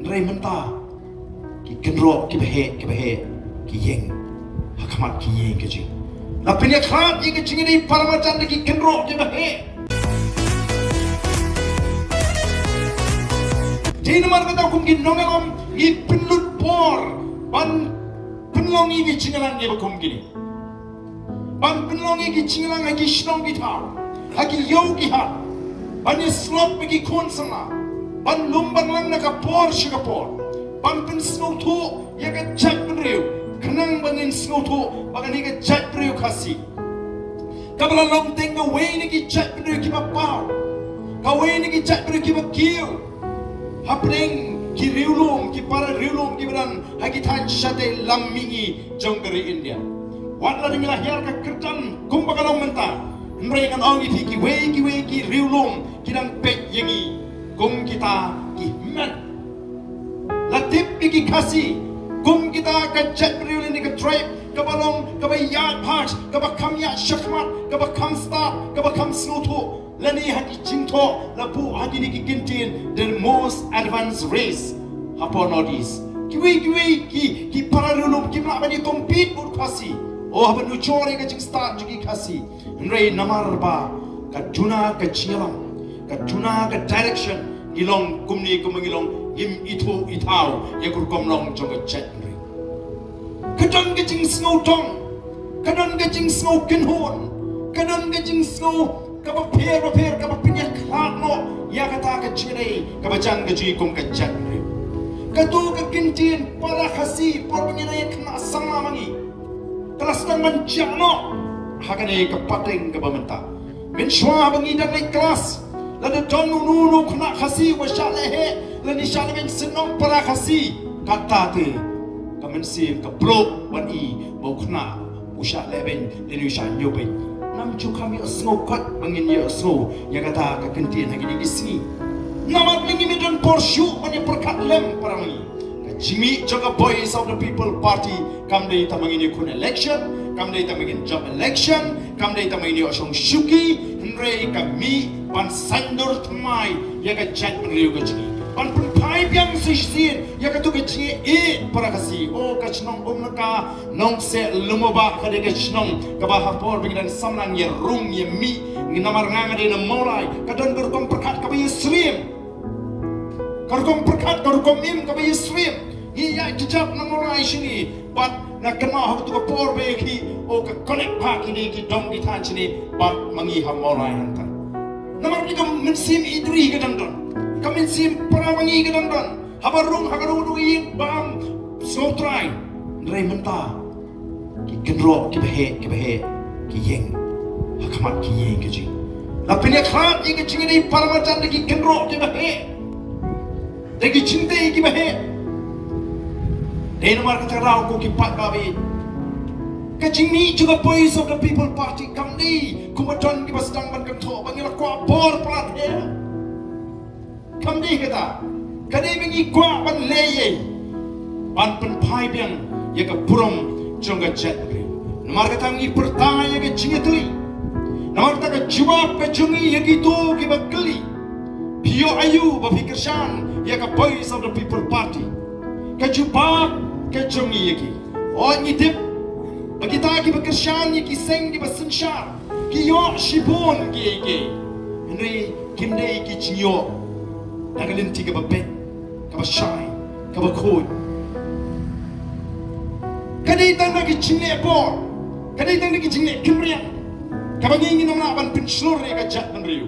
Rai mentah ki kenro ki behe ki yeng hakamat ki yeng ke jing tapi ni khat ye ke jing ni parmatan ki kenro ki behe jin mar kata kum ki nongelom i penlut por ban penlongi ki jingalang ye bakum gini ban penlongi ki jingalang ki shnong ki tha haki yogi ha ban ye slop ki konsana ban lumban lang na ka por shiga por ban pen snow to ye ka chat riu kanang bangin snow to bagan ni ka chat riu kasi kabala long tenga we ni ki chat riu ki ba pau ka we ni ki chat riu ki ba kiu hapring ki riulum ki para riulum ki beran hagi than shate lammingi jonggari India wadla ni la hiar ka kertan kum bakalong menta mrengan ongi ki we ki riulum ki dang pet yengi kum kita ki man latip ki kasi kum kita ka chat riul ni ka tribe ka balong ka ba yard part ka ba kam ya shakmat ka ba kam start ka ba kam snoto lani haki jingto la bu haki ni ki gintin the most advanced race upon northeast ki para riulum ki ma bani compete ut kasi oh haban nu chore ka jing start jugi kasi rei namar ba ka juna ka chilam ka juna ka direction gilong kumni kumangilong him itau ya kurkom long jong ka chat ri kadon ka jing snow tong kadon ka jing snow kinhon kadon ka jing snow ka ba per ka ba pinya khat no ya kata ka chire ka ba jang ka ji kum ka chat ri ka tu ka kintin para khasi por ngina ya kna sama mangi kelas nang manjano hakane ka pateng ka ba menta min shwa bangi dak lai kelas lada donu nunu kena khasi wa shalehe lani shalemen senong para khasi kata te kamen sim ka bro bani mau kena usha leben leni usha nyobe nam chu kami asno kat bangin ya asno ya kata ka kentin hagi di sini namat lingi midon porshu bani perkat lem para mangi Jimmy jaga boys of the people party kam dei tamangin kun election kam dei tamangin job election kam dei tamangin osong shuki hre kami pan sandur tmai ya ka chat riu ka chi pan pun phai byang sistin ya ka tu ka chi e para kasi o ka chnong omnaka nong se lumoba ka de ka chnong ka ba hapor bidan samlang ye rung ye mi nginamar nganga de na molai ka don gur kom perkat ka bi slim karkom perkat karkom im ka bi slim iya jejak na molai sini bat na kena ha tu ka por be ki o ka connect pa ki ni ki dong di than sini bat mangi ha molai hantan namar ni kam min sim idri ka dandon kam min sim para mangi ka dandon habarung hagaru du yin bam so try rei menta ki kenro ki behe ki yeng hakamat ki yeng ke ji la pinya khat ki ke chingni paramatan ki kenro ki behe degi chinte ki behe Denmar kata rau ko ki pat babi kajing ni juga boys of the people party kam ni kumaton ki basdang ban kam tho bangila kwa bor plat he kam ni kata kade bingi kwa ban leye ban pen phai biang ya ka purom jonga chat namar kata ngi pertanya ya ka jingetui namar kata ka jawab ka jungi ya gitu ki bakli Pio ayu berfikir shan ya ka boys of the people party ka jubab ka jungi yaki oh ngitip bagi ta ki berfikir shan ki seng ki basenshar ki yo shibon ki henry kimne ki chinyo nagalin tiga babet ka ba shai ka ba khoi kadai tang ki chinne por kadai tang ki chinne kimrian ka ba ngi namna ban pinslor re ka chat ban riu